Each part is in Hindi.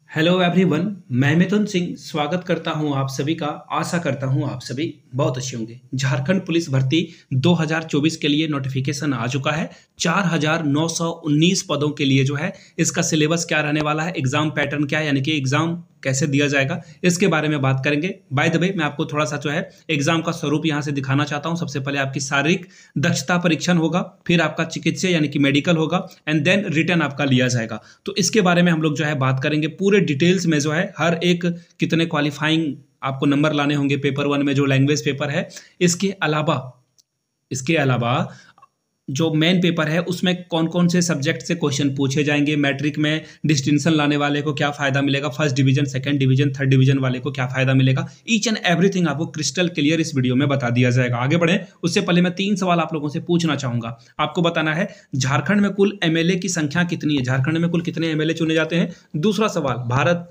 Hello everyone. मैं मिथुन सिंह स्वागत करता हूं आप सभी का। आशा करता हूं आप सभी बहुत अच्छे होंगे। झारखंड पुलिस भर्ती 2024 के लिए नोटिफिकेशन आ चुका है। 4919 पदों के लिए जो है इसका सिलेबस क्या रहने वाला है, एग्जाम पैटर्न क्या है, यानी कि एग्जाम कैसे दिया जाएगा, इसके बारे में बात करेंगे। बाय द वे मैं आपको थोड़ा सा जो है एग्जाम का स्वरूप यहां से दिखाना चाहता हूं। सबसे पहले आपकी शारीरिक दक्षता परीक्षण होगा, फिर आपका चिकित्सा यानी कि मेडिकल होगा, एंड देन रिटर्न आपका लिया जाएगा। तो इसके बारे में हम लोग जो है बात करेंगे पूरे डिटेल्स में। जो है हर एक कितने क्वालिफाइंग आपको नंबर लाने होंगे पेपर वन में, जो लैंग्वेज पेपर है। इसके अलावा जो मेन पेपर है उसमें कौन कौन से सब्जेक्ट से क्वेश्चन पूछे जाएंगे, मैट्रिक में डिस्टिंक्शन लाने वाले को क्या फायदा मिलेगा, first division, second division, third division वाले को क्या फायदा मिलेगा, ईच एंड एवरीथिंग आपको क्रिस्टल क्लियर इस वीडियो में बता दिया जाएगा। आगे बढ़े उससे पहले मैं 3 सवाल आप लोगों से पूछना चाहूंगा। आपको बताना है झारखंड में कुल एमएलए की संख्या कितनी है, झारखंड में कुल कितने एमएलए चुने जाते हैं। दूसरा सवाल,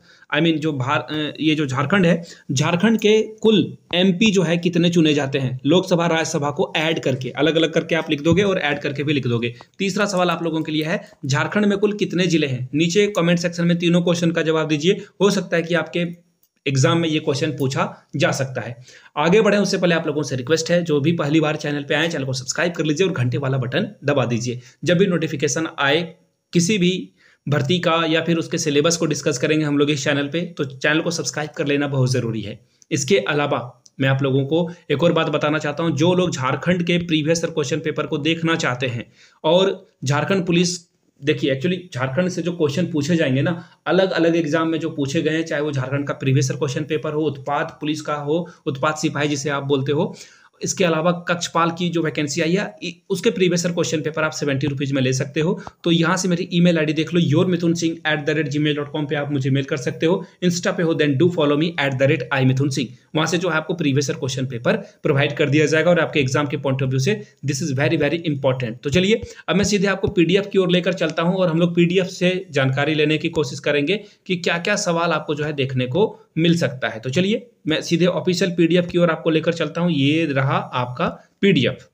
ये जो झारखंड है, झारखंड के कुल एमपी जो है कितने चुने जाते हैं, लोकसभा राज्यसभा को ऐड करके, अलग अलग करके आप लिख दोगे और ऐड करके भी लिख दोगे। तीसरा सवाल आप लोगों के लिए है, झारखंड में कुल कितने जिले हैं। नीचे कमेंट सेक्शन में तीनों क्वेश्चन का जवाब दीजिए, हो सकता है कि आपके एग्जाम में ये क्वेश्चन पूछा जा सकता है। आगे बढ़े उससे पहले आप लोगों से रिक्वेस्ट है, जो भी पहली बार चैनल पे आए चैनल को सब्सक्राइब कर लीजिए और घंटे वाला बटन दबा दीजिए। जब भी नोटिफिकेशन आए किसी भी भर्ती का या फिर उसके सिलेबस को डिस्कस करेंगे हम लोग इस चैनल पे, तो चैनल को सब्सक्राइब कर लेना बहुत ज़रूरी है। इसके अलावा मैं आप लोगों को एक और बात बताना चाहता हूं, जो लोग झारखंड के प्रीवियस क्वेश्चन पेपर को देखना चाहते हैं और झारखंड पुलिस, देखिए एक्चुअली झारखंड से जो क्वेश्चन पूछे जाएंगे ना, अलग अलग एग्जाम में जो पूछे गए हैं, चाहे वो झारखंड का प्रीवियस क्वेश्चन पेपर हो, उत्पाद पुलिस का हो, उत्पाद सिपाही जिसे आप बोलते हो, इसके अलावा कक्षपाल की जो वैकेंसी आई है उसके प्रीवियस क्वेश्चन पेपर आप 70 रुपीज में ले सकते हो। तो यहाँ से मेरी ईमेल आईडी देख लो, yourmithunsinh@gmail.com पे आप मुझे मेल कर सकते हो। इंस्टा पे हो then do follow me @iMithunSingh। वहां से जो है आपको प्रीवियस क्वेश्चन पेपर प्रोवाइड कर दिया जाएगा और आपके एग्जाम के पॉइंट ऑफ व्यू से this is very very important. तो चलिए अब मैं सीधे आपको पीडीएफ की ओर लेकर चलता हूं और हम लोग पीडीएफ से जानकारी लेने की कोशिश करेंगे कि क्या क्या सवाल आपको जो है देखने को मिल सकता है। तो चलिए मैं सीधे ऑफिशियल पीडीएफ की ओर आपको लेकर चलता हूं। ये रहा आपका पीडीएफ।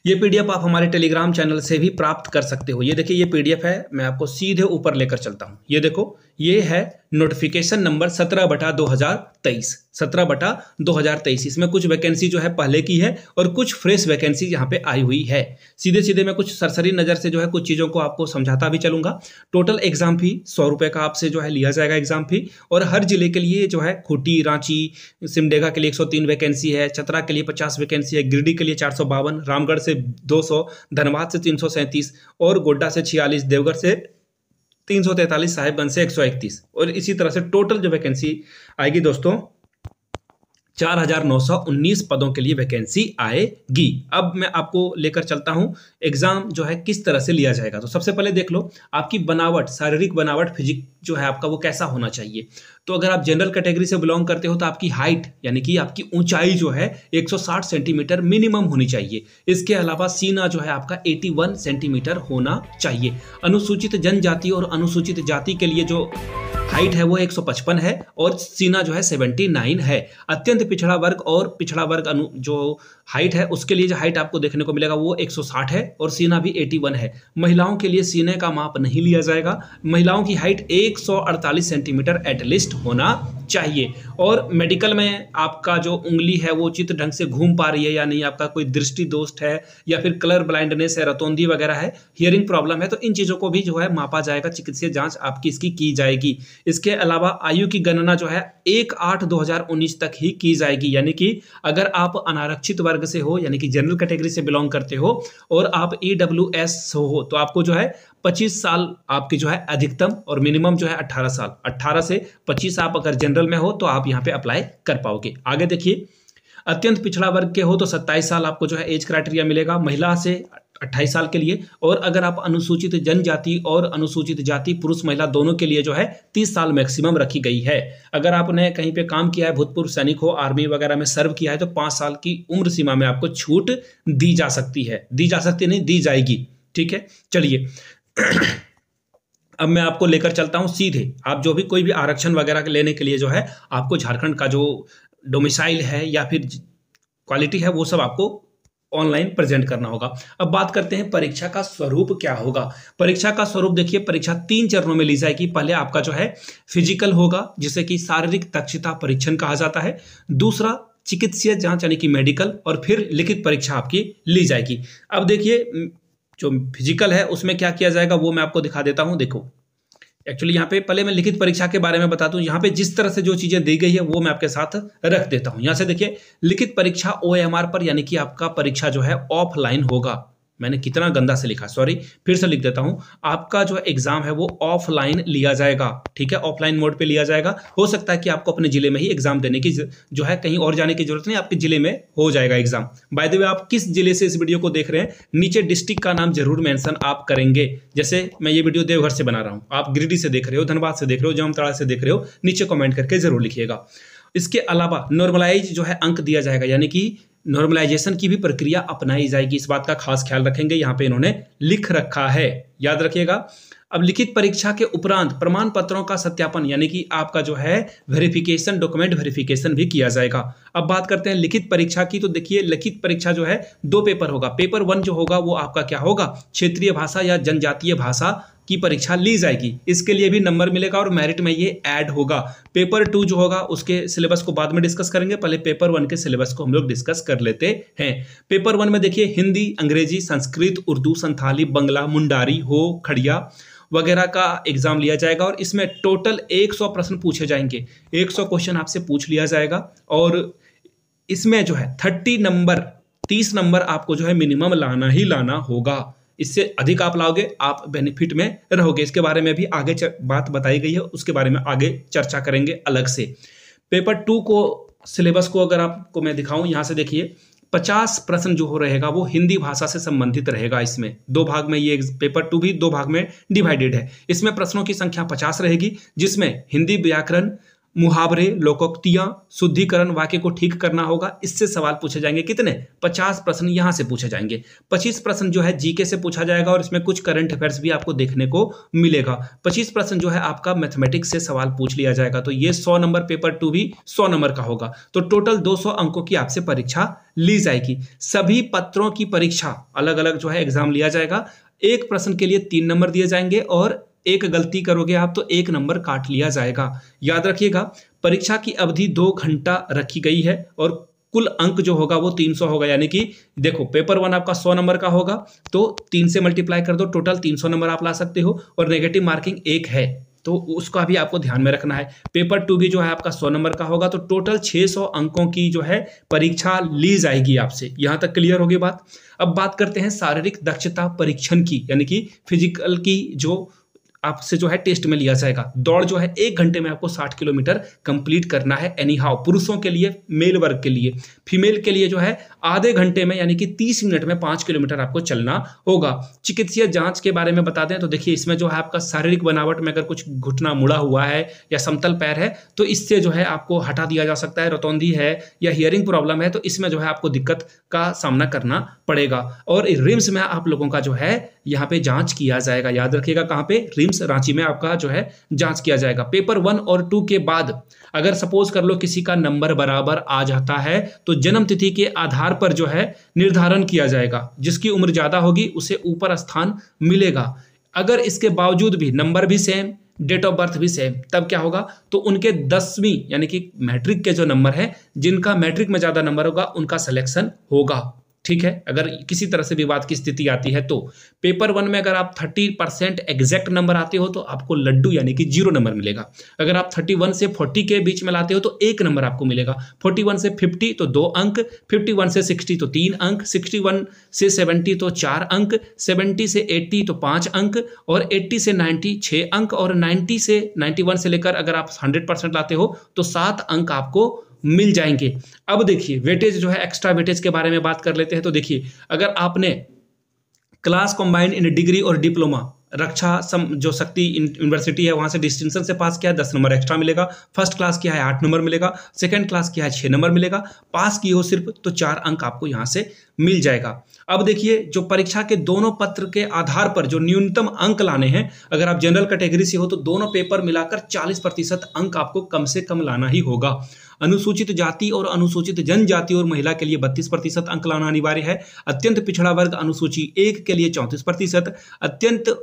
ये पीडीएफ आप हमारे टेलीग्राम चैनल से भी प्राप्त कर सकते हो। ये देखिए ये पीडीएफ है, मैं आपको सीधे ऊपर लेकर चलता हूं। ये देखो, ये है नोटिफिकेशन नंबर 17/2023। 17/2023। इसमें कुछ वैकेंसी जो है पहले की है और कुछ फ्रेश वैकेंसी यहाँ पे आई हुई है। सीधे सीधे मैं कुछ सरसरी नज़र से जो है कुछ चीज़ों को आपको समझाता भी चलूंगा। टोटल एग्जाम फी 100 रुपये का आपसे जो है लिया जाएगा एग्जाम फी, और हर जिले के लिए जो है खूंटी, रांची, सिमडेगा के लिए 103 वैकेंसी है, चतरा के लिए 50 वैकेंसी है, गिरिडीह के लिए 452, रामगढ़ से 200, धनबाद से 337 और गोड्डा से 46, देवघर से 343, साहिबगंज से 131, और इसी तरह से टोटल जो वैकेंसी आएगी दोस्तों 4919 पदों के लिए वैकेंसी आएगी। अब मैं आपको लेकर चलता हूं एग्जाम जो है किस तरह से लिया जाएगा। तो सबसे पहले देख लो आपकी बनावट, शारीरिक बनावट, फिजिक जो है आपका वो कैसा होना चाहिए। तो अगर आप जनरल कैटेगरी से बिलोंग करते हो तो आपकी हाइट यानी कि आपकी ऊंचाई जो है 160 सेंटीमीटर मिनिमम होनी चाहिए। इसके अलावा सीना जो है आपका 81 सेंटीमीटर होना चाहिए। अनुसूचित जनजाति और अनुसूचित जाति के लिए जो हाइट है वो 155 है और सीना जो है 79 है। अत्यंत पिछड़ा वर्ग और पिछड़ा वर्ग जो हाइट है उसके लिए जो हाइट आपको देखने को मिलेगा वो 160 है और सीना भी 81 है। महिलाओं के लिए सीने का माप नहीं लिया जाएगा। महिलाओं की हाइट 148 सेंटीमीटर एटलीस्ट होना चाहिए। और मेडिकल में आपका जो उंगली है वो उचित ढंग से घूम पा रही है या नहीं, आपका कोई दृष्टि दोष है या फिर कलर ब्लाइंडनेस है, रतौंधी वगैरह है, हियरिंग प्रॉब्लम है, तो इन चीज़ों को भी जो है मापा जाएगा, चिकित्सीय जांच आपकी इसकी की जाएगी। इसके अलावा आयु की गणना जो है 1/8/2019 तक ही की जाएगी। यानी कि अगर आप अनारक्षित वर्ग से हो यानी कि जनरल कैटेगरी से बिलोंग करते हो और आप EWS हो तो आपको जो है 25 साल आपकी जो है अधिकतम, और मिनिमम जो है 18 साल। 18 से 25 आप अगर जनरल में हो तो आप यहाँ पे अप्लाई कर पाओगे। आगे देखिए, अत्यंत पिछड़ा वर्ग के हो तो 27 साल आपको जो है एज क्राइटेरिया मिलेगा, महिला से 28 साल के लिए, और अगर आप अनुसूचित जनजाति और अनुसूचित जाति पुरुष महिला दोनों के लिए जो है 30 साल मैक्सिमम रखी गई है। अगर आपने कहीं पे काम किया है, भूतपूर्व सैनिक हो, आर्मी वगैरह में सर्व किया है तो 5 साल की उम्र सीमा में आपको छूट दी जा सकती है, नहीं दी जाएगी। ठीक है, चलिए अब मैं आपको लेकर चलता हूं सीधे। आप जो भी कोई भी आरक्षण वगैरह लेने के लिए जो है आपको झारखंड का जो डोमिसाइल है या फिर क्वालिटी है वो सब आपको ऑनलाइन प्रेजेंट करना होगा। अब बात करते हैं परीक्षा का स्वरूप क्या होगा। परीक्षा का स्वरूप देखिए, परीक्षा 3 चरणों में ली जाएगी। पहले आपका जो है फिजिकल होगा, जिसे कि शारीरिक दक्षता परीक्षण कहा जाता है। दूसरा चिकित्सीय जांच यानी कि मेडिकल, और फिर लिखित परीक्षा आपकी ली जाएगी। अब देखिए जो फिजिकल है उसमें क्या किया जाएगा वो मैं आपको दिखा देता हूं। देखो एक्चुअली यहाँ पे पहले मैं लिखित परीक्षा के बारे में बता दूं। यहाँ पे जिस तरह से जो चीजें दी गई है वो मैं आपके साथ रख देता हूं। यहाँ से देखिए, लिखित परीक्षा OMR पर, यानी कि आपका परीक्षा जो है ऑफलाइन होगा। मैंने कितना गंदा से लिखा, सॉरी, फिर से लिख देता हूं। आपका जो एग्जाम है वो ऑफलाइन लिया जाएगा, ठीक है, ऑफलाइन मोड पे लिया जाएगा। हो सकता है कि आपको अपने जिले में ही एग्जाम देने की जो है, कहीं और जाने की जरूरत नहीं, आपके जिले में हो जाएगा एग्जाम। बाय द वे, आप किस जिले से इस वीडियो को देख रहे हैं, नीचे डिस्ट्रिक्ट का नाम जरूर मेंशन आप करेंगे। जैसे मैं ये वीडियो देवघर से बना रहा हूं, आप गिरिडीह से देख रहे हो, धनबाद से देख रहे हो, जामताड़ा से देख रहे हो, नीचे कमेंट करके जरूर लिखिएगा। इसके अलावा नॉर्मलाइज जो है अंक दिया जाएगा, यानी कि नॉर्मलाइजेशन की भी प्रक्रिया अपनाई जाएगी। इस बात का खास ख्याल रखेंगे, यहाँ पे इन्होंने लिख रखा है, याद रखिएगा। अब लिखित परीक्षा के उपरांत प्रमाण पत्रों का सत्यापन, यानी कि आपका जो है वेरिफिकेशन, डॉक्यूमेंट वेरिफिकेशन भी किया जाएगा। अब बात करते हैं लिखित परीक्षा की। तो देखिए, लिखित परीक्षा जो है 2 पेपर होगा। पेपर 1 जो होगा वो आपका क्या होगा, क्षेत्रीय भाषा या जनजातीय भाषा की परीक्षा ली जाएगी। इसके लिए भी नंबर मिलेगा और मेरिट में ये ऐड होगा। पेपर 2 जो होगा उसके सिलेबस को बाद में डिस्कस करेंगे, पहले पेपर 1 के सिलेबस को हम लोग डिस्कस कर लेते हैं। पेपर 1 में देखिए हिंदी, अंग्रेजी, संस्कृत, उर्दू, संथाली, बंगला, मुंडारी, हो, खड़िया वगैरह का एग्जाम लिया जाएगा। और इसमें टोटल 100 प्रश्न पूछे जाएंगे। 100 क्वेश्चन आपसे पूछ लिया जाएगा और इसमें जो है 30 नंबर आपको जो है मिनिमम लाना ही लाना होगा। इससे अधिक आप लाओगे, आप बेनिफिट में रहोगे। इसके बारे में भी आगे बात बताई गई है, उसके बारे में आगे चर्चा करेंगे अलग से। पेपर 2 को सिलेबस को अगर आपको मैं दिखाऊं, यहां से देखिए 50 प्रश्न जो हो रहेगा वो हिंदी भाषा से संबंधित रहेगा। इसमें 2 भाग में, ये पेपर 2 भी 2 भाग में डिवाइडेड है। इसमें प्रश्नों की संख्या 50 रहेगी, जिसमें हिंदी व्याकरण, मुहावरे, लोकोक्तियां, शुद्धिकरण, वाक्य को ठीक करना होगा। इससे सवाल पूछे जाएंगे। कितने? 50 प्रश्न यहां से पूछे जाएंगे। 25 प्रश्न जो है जीके से पूछा जाएगा और इसमें कुछ करंट अफेयर्स भी आपको देखने को मिलेगा। 25 प्रश्न जो है आपका मैथमेटिक्स से सवाल पूछ लिया जाएगा। तो ये 100 नंबर, पेपर 2 भी 100 नंबर का होगा। तो टोटल 200 अंकों की आपसे परीक्षा ली जाएगी। सभी पत्रों की परीक्षा अलग अलग जो है एग्जाम लिया जाएगा। एक प्रश्न के लिए 3 नंबर दिए जाएंगे और एक गलती करोगे आप तो 1 नंबर काट लिया जाएगा। याद रखिएगा, परीक्षा की अवधि 2 घंटा रखी गई है और कुल अंक जो होगा वो 300 होगा। यानी कि देखो, पेपर 1 आपका 100 नंबर का होगा तो 3 से मल्टीप्लाई कर दो, टोटल 300 नंबर आप ला सकते हो। और नेगेटिव मार्किंग 1 है तो उसका भी आपको ध्यान में रखना है। पेपर 2 भी जो है आपका 100 नंबर का होगा तो टोटल 600 अंकों की जो है परीक्षा ली जाएगी आपसे। यहां तक क्लियर होगी बात। अब बात करते हैं शारीरिक दक्षता परीक्षण की, यानी कि फिजिकल की, जो आपसे जो है टेस्ट में लिया जाएगा। दौड़ जो है 1 घंटे में आपको 60 किलोमीटर कंप्लीट करना है एनी हाउ। पुरुषों के लिए, मेल वर्ग के लिए, फीमेल के लिए जो है आधे घंटे में यानी कि 30 मिनट में 5 किलोमीटर आपको चलना होगा। चिकित्सीय जांच के बारे में बता दें तो देखिए, इसमें जो है आपका शारीरिक बनावट में अगर कुछ घुटना मुड़ा हुआ है या समतल पैर है तो इससे जो है आपको हटा दिया जा सकता है। रतौंधी है या हियरिंग प्रॉब्लम है तो इसमें जो है आपको दिक्कत का सामना करना पड़ेगा। और रिम्स में आप लोगों का जो है यहाँ पे जांच किया जाएगा। याद रखिएगा, कहाँ पे? रिम्स रांची में आपका जो है जांच किया जाएगा। पेपर 1 और 2 के बाद अगर सपोज कर लो किसी का नंबर बराबर आ जाता है तो जन्म तिथि के आधार पर जो है निर्धारण किया जाएगा। जिसकी उम्र ज्यादा होगी उसे ऊपर स्थान मिलेगा। अगर इसके बावजूद भी नंबर भी सेम, डेट ऑफ बर्थ भी सेम, तब क्या होगा? तो उनके 10वीं यानी कि मैट्रिक के जो नंबर है, जिनका मैट्रिक में ज्यादा नंबर होगा उनका सिलेक्शन होगा। ठीक है, अगर किसी तरह से विवाद की स्थिति आती है तो। पेपर 1 में अगर आप 30% एग्जैक्ट नंबर आते हो तो आपको लड्डू यानी कि 0 नंबर मिलेगा। अगर आप 31 से 40 के बीच में लाते हो तो 1 नंबर आपको मिलेगा। 41 से 50 तो 2 अंक, 51 से 60 तो 3 अंक, 61 से 70 तो 4 अंक, 70 से 80 तो 5 अंक, और 80 से 90 6 अंक, और 90 से 91 से लेकर अगर आप 100% लाते हो तो 7 अंक आपको मिल जाएंगे। अब देखिए, वेटेज जो है, एक्स्ट्रा वेटेज के बारे में बात कर लेते हैं। तो देखिए, अगर आपने क्लास कॉम्बाइंड इन डिग्री और डिप्लोमा, रक्षा जो शक्ति यूनिवर्सिटी है वहां से डिस्टिंक्शन से पास किया है, 10 नंबर एक्स्ट्रा मिलेगा। फर्स्ट क्लास किया है 8 नंबर मिलेगा। सेकंड क्लास किया है 6 नंबर मिलेगा। पास की हो सिर्फ तो 4 अंक आपको यहां से मिल जाएगा। अब देखिए, जो परीक्षा के दोनों पत्र के आधार पर जो न्यूनतम अंक लाने हैं, अगर आप जनरल कैटेगरी से हो तो दोनों पेपर मिलाकर 40% अंक आपको कम से कम लाना ही होगा। अनुसूचित जाति और अनुसूचित जनजाति और महिला के लिए 32% अंक लाना अनिवार्य है। अत्यंत पिछड़ा वर्ग अनुसूची 1 के लिए 34%, अत्यंत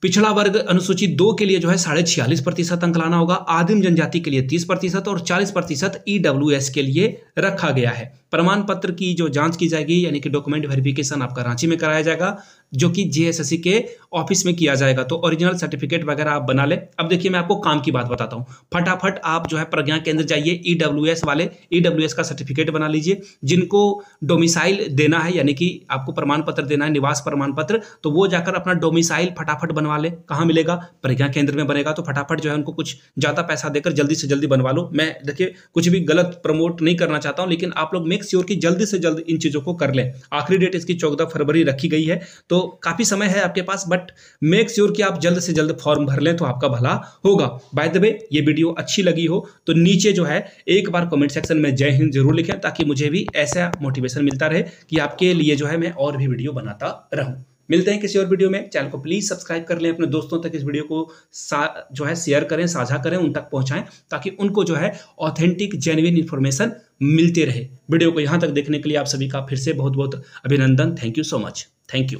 पिछड़ा वर्ग अनुसूची 2 के लिए जो है 46.5% अंक लाना होगा। आदिम जनजाति के लिए 30% और 40% ईडब्ल्यूएस के लिए रखा गया है। प्रमाण पत्र की जो जांच की जाएगी, यानी कि डॉक्यूमेंट वेरिफिकेशन आपका रांची में कराया जाएगा, जो कि जीएसएससी के ऑफिस में किया जाएगा। तो ओरिजिनल सर्टिफिकेट वगैरह आप बना ले। अब देखिए, मैं आपको काम की बात बताता हूं। फटाफट आप जो है प्रज्ञा केंद्र जाइए, ईडब्ल्यूएस वाले ईडब्ल्यूएस का सर्टिफिकेट बना लीजिए। जिनको डोमिसाइल देना है, यानी कि आपको प्रमाण पत्र देना है, निवास प्रमाण पत्र, तो वो जाकर अपना डोमिसाइल फटाफट बनवा ले। कहाँ मिलेगा? प्रज्ञा केंद्र में बनेगा। तो फटाफट जो है उनको कुछ ज्यादा पैसा देकर जल्दी से जल्दी बनवा लो। मैं देखिए कुछ भी गलत प्रमोट नहीं करना चाहता हूं, लेकिन आप लोग मेक श्योर कि जल्दी से जल्द इन चीजों को कर लें। आखिरी डेट इसकी 14 फरवरी रखी गई है, तो काफी समय है आपके पास, बट मेक श्योर कि आप जल्द से जल्द फॉर्म भर लें तो आपका भला होगा। बाय द वे, ये वीडियो अच्छी लगी हो तो नीचे जो है एक बार कमेंट सेक्शन में जय हिंद जरूर लिखें, ताकि मुझे भी ऐसा मोटिवेशन मिलता रहे कि आपके लिए जो है मैं और भी वीडियो बनाता रहूं। मिलते हैं किसी और वीडियो में। चैनल को प्लीज सब्सक्राइब कर लें, अपने दोस्तों तक इस वीडियो को जो है शेयर करें, साझा करें, उन तक पहुंचाएं, ताकि उनको जो है ऑथेंटिक जेन्युइन इंफॉर्मेशन मिलते रहे। वीडियो को यहां तक देखने के लिए आप सभी का फिर से बहुत बहुत अभिनंदन। Thank you so much. Thank you.